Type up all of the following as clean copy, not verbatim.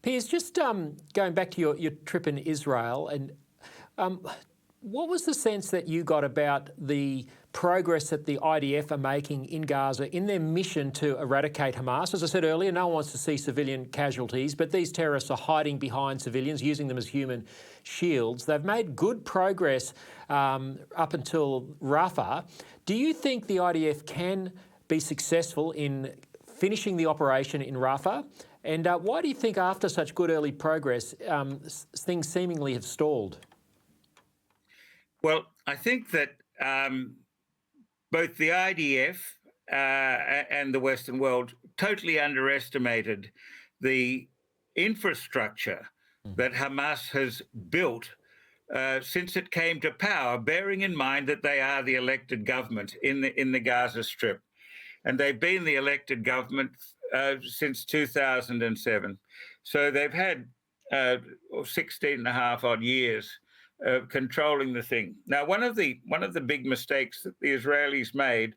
Piers, just going back to your trip in Israel, and what was the sense that you got about the progress that the IDF are making in Gaza in their mission to eradicate Hamas? As I said earlier, no one wants to see civilian casualties, but these terrorists are hiding behind civilians, using them as human shields. They've made good progress up until Rafah. Do you think the IDF can be successful in finishing the operation in Rafah? And why do you think after such good early progress, things seemingly have stalled? Well, I think that both the IDF and the Western world totally underestimated the infrastructure that Hamas has built since it came to power, bearing in mind that they are the elected government in the Gaza Strip. And they've been the elected government since 2007. So they've had 16 and a half odd years controlling the thing. Now, one of the big mistakes that the Israelis made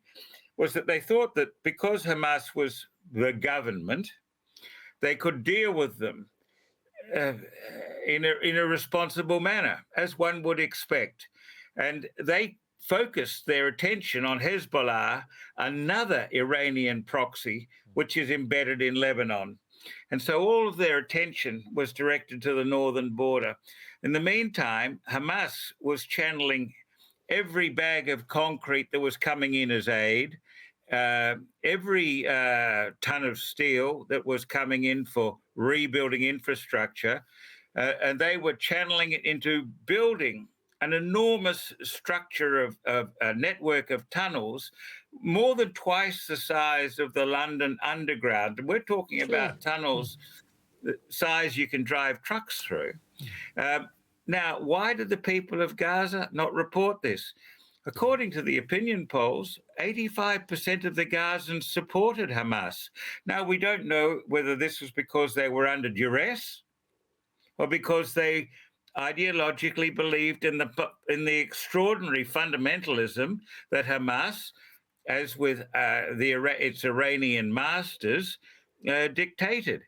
was that they thought that because Hamas was the government, they could deal with them in a responsible manner, as one would expect. And they focused their attention on Hezbollah, another Iranian proxy, which is embedded in Lebanon. And so all of their attention was directed to the northern border. In the meantime, Hamas was channeling every bag of concrete that was coming in as aid, every ton of steel that was coming in for rebuilding infrastructure, and they were channeling it into building an enormous structure of a network of tunnels, more than twice the size of the London Underground. And we're talking about tunnels the size you can drive trucks through. Now, why did the people of Gaza not report this? According to the opinion polls, 85% of the Gazans supported Hamas. Now, we don't know whether this was because they were under duress or because they ideologically believed in the extraordinary fundamentalism that Hamas, as with its Iranian masters, dictated,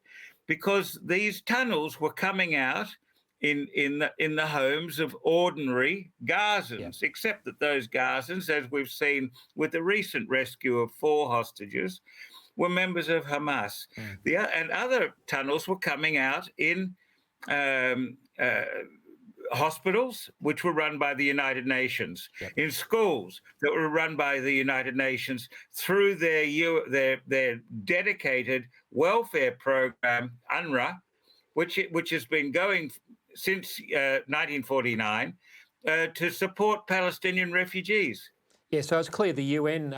because these tunnels were coming out in the homes of ordinary Gazans, except that those Gazans, as we've seen with the recent rescue of 4 hostages, were members of Hamas. And other tunnels were coming out in hospitals, which were run by the United Nations, in schools that were run by the United Nations, through their dedicated welfare program, UNRWA, which has been going since 1949 to support Palestinian refugees. Yeah, so it's clear the UN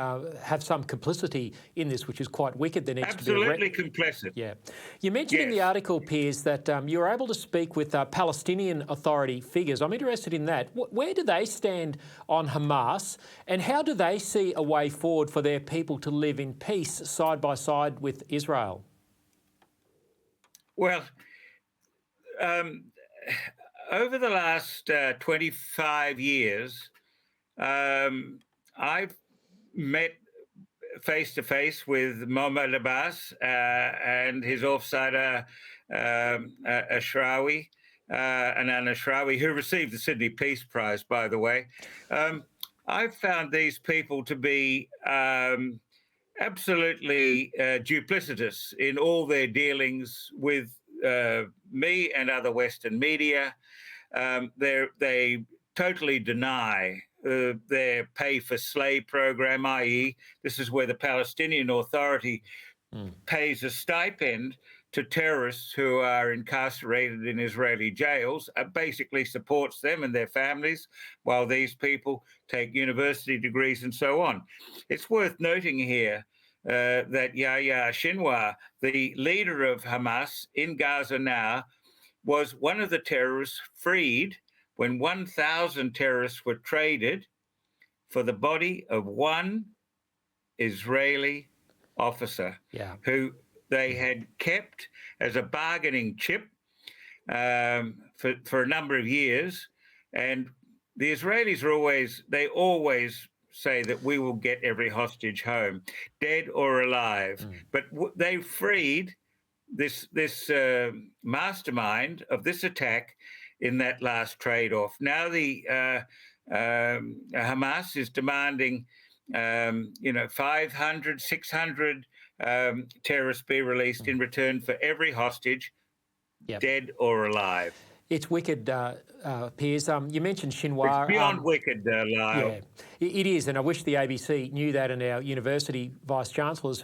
have some complicity in this, which is quite wicked. There needs Absolutely complicit. Yeah. You mentioned in the article, Piers, that you were able to speak with Palestinian Authority figures. I'm interested in that. Where do they stand on Hamas, and how do they see a way forward for their people to live in peace side by side with Israel? Well, over the last 25 years, I've met face-to-face with Mohammed Abbas and his offsider Ashrawi, Anan Ashrawi, who received the Sydney Peace Prize, by the way. I've found these people to be absolutely duplicitous in all their dealings with me and other Western media. They totally deny their pay-for-slay program, i.e., this is where the Palestinian Authority pays a stipend to terrorists who are incarcerated in Israeli jails, basically supports them and their families while these people take university degrees and so on. It's worth noting here that Yahya Sinwar, the leader of Hamas in Gaza now, was one of the terrorists freed when 1,000 terrorists were traded for the body of one Israeli officer who they had kept as a bargaining chip for a number of years. And the Israelis always say that we will get every hostage home, dead or alive. But they freed this mastermind of this attack in that last trade-off. Now the Hamas is demanding, 500, 600 terrorists be released in return for every hostage, dead or alive. It's wicked, Piers. You mentioned Shinhua. It's beyond wicked, Lyle. Yeah, it is, and I wish the ABC knew that, and our university vice chancellors